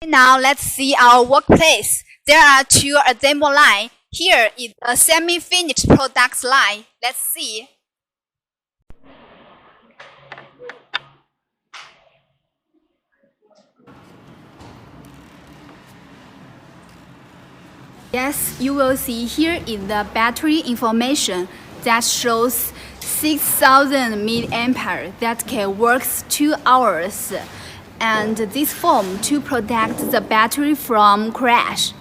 Now let's see our workplace. There are two demo lines. Here is a semi-finished products line. Let's see. Yes, you will see here is the battery information that shows 6000 mAh that can work 2 hours, and this foam to protect the battery from crash.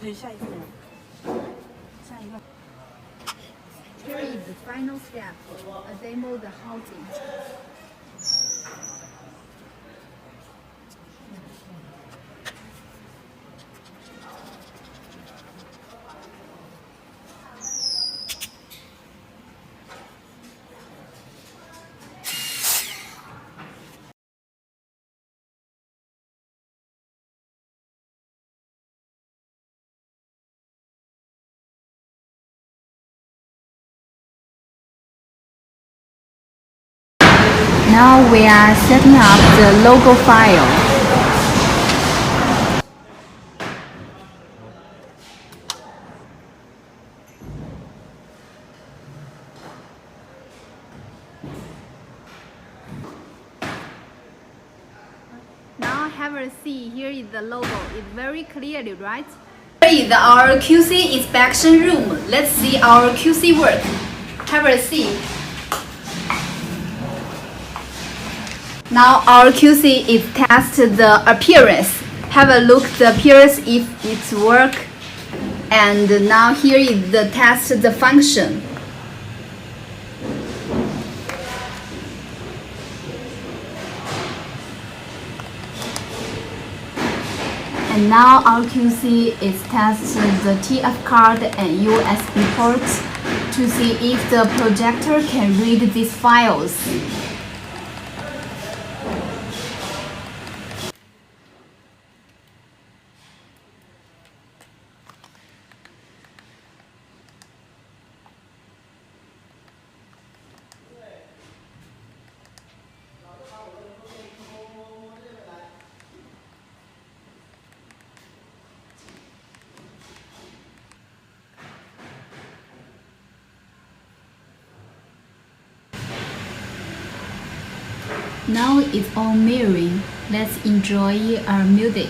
Here is the final step, assemble the housing. Now we are setting up the logo file. Now have a see, here is the logo. It's very clearly, right? Here is our QC inspection room. Let's see our QC work. Have a see. Now our QC is test the appearance. Have a look the appearance if it's work. And now here is the test the function. And now our QC is test the TF card and USB ports to see if the projector can read these files. Now it's all mirroring. Let's enjoy our music.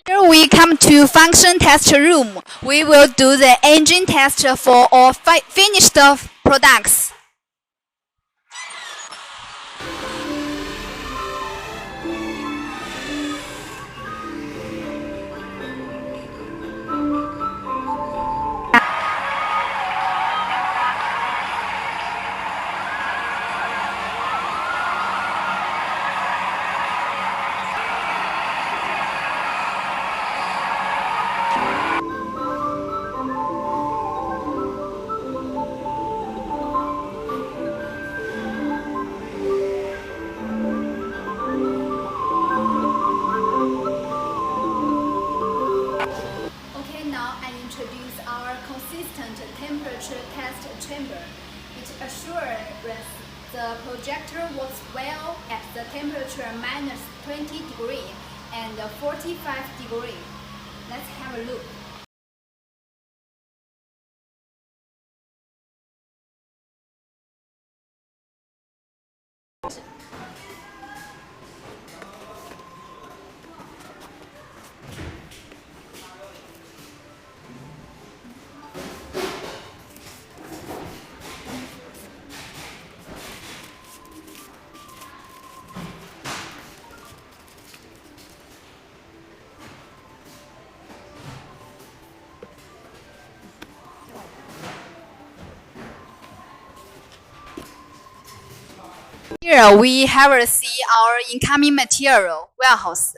Here we come to function test room. We will do the engine test for all finished products. Temperature test chamber. It assures the projector works well at the temperature minus 20 degrees and 45 degrees. Let's have a look. Here we have see our incoming material warehouse.